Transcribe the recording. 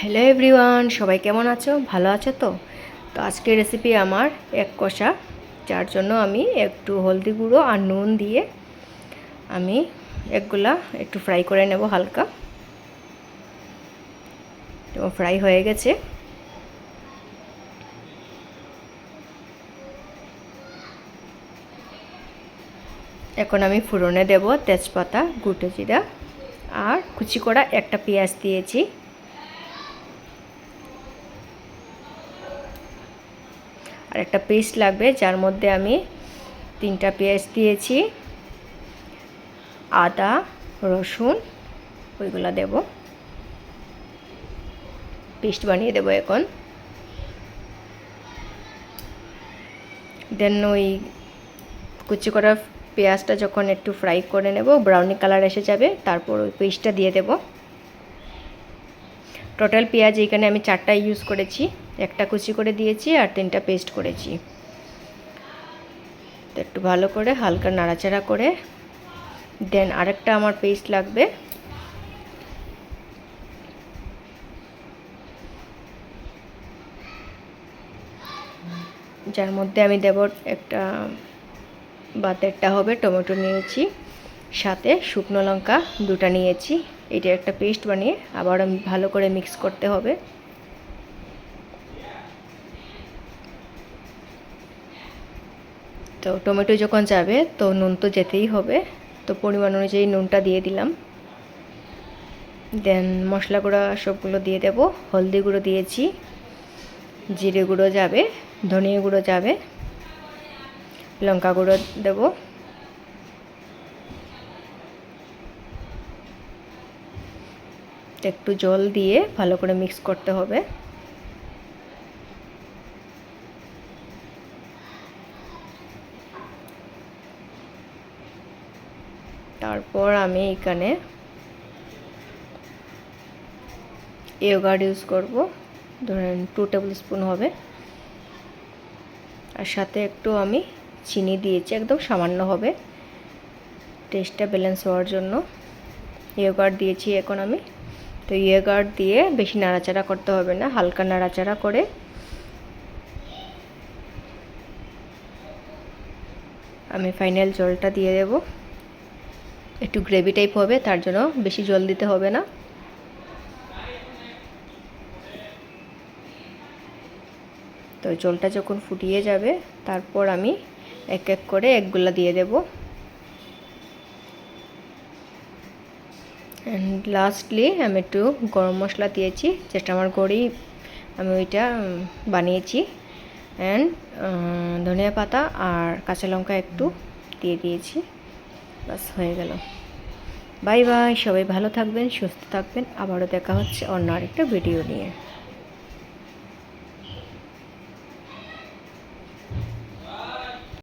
Hello everyone, সবাই কেমন আছো? ভালো আছো তো? তো আজকের রেসিপি আমার এক কষা, যার জন্য আমি একটু হলদি গুঁড়ো আর নুন দিয়ে আমি এগুলা একটু ফ্রাই করে নেব হালকা। তো ফ্রাই হয়ে গেছে। এখন আমি ফোড়নে দেব তেজপাতা, গোটা জিরা আর কুচি করা একটা পেঁয়াজ দিয়েছি। আর একটা পেস্ট লাগবে, যার মধ্যে আমি 3টা পেঁয়াজ দিয়েছি, আদা রসুন ওইগুলো দেব, পেস্ট বানিয়ে দেব। এখন দেন ওই কুচি করা পেঁয়াজটা যখন একটু ফ্রাই করে নেব, ব্রাউনি কালার এসে যাবে, তারপর ওই পেস্টটা দিয়ে দেব। টোটাল পেঁয়াজ এখানে আমি 4টা ইউজ করেছি, একটা কুচি করে দিয়েছি আর 3টা পেস্ট করেছি। তো একটু ভালো করে হালকা নাড়াচাড়া করে দেন আরেকটা আমার পেস্ট লাগবে, যার মধ্যে আমি দেব একটা বাতেরটা হবে টমেটো নিয়েছি, সাথে শুকনো লঙ্কা 2টা নিয়েছি। এটা একটা পেস্ট বানিয়ে আবার আমি ভালো করে মিক্স করতে হবে। তো টমেটো যখন যাবে তো নুন তো যেতেই হবে, তো পরিমাণ অনুযায়ী নুনটা দিয়ে দিলাম। দেন মশলা গুঁড়ো সবগুলো দিয়ে দেব। হলদি গুঁড়ো দিয়েছি, জিরে গুঁড়ো যাবে, ধনিয়া গুঁড়ো যাবে, লঙ্কা গুঁড়ো দেব, একটু জল দিয়ে ভালো করে মিক্স করতে হবে। তারপর আমি এখানে ইয়োগার্ট ইউজ করব, ধরেন 2 টেবিল স্পুন হবে। আর সাথে একটু আমি চিনি দিয়েছি, একদম সামান্য হবে, টেস্টটা ব্যালেন্স হওয়ার জন্য ইয়োগার্ট দিয়েছি এখন আমি। তো ইয়োগার্ট দিয়ে বেশি নাড়াচাড়া করতে হবে না, হালকা নাড়াচাড়া করে আমি ফাইনাল জলটা দিয়ে দেব। একটু গ্রেভি টাইপ হবে, তার জন্য বেশি জল দিতে হবে না। তো জলটা যখন ফুটিয়ে যাবে, তারপর আমি এক এক করে এগগুলা দিয়ে দেব। অ্যান্ড লাস্টলি আমি একটু গরম মশলা দিয়েছি, যেটা আমার ঘরেই আমি ওইটা বানিয়েছি। অ্যান্ড ধনিয়া পাতা আর কাঁচা লঙ্কা একটু দিয়ে দিয়েছি। বাস হয়ে গেল। বাই বাই, সবাই ভালো থাকবেন, সুস্থ থাকবেন। আবারও দেখা হচ্ছে অন্য আরেকটা ভিডিও নিয়ে।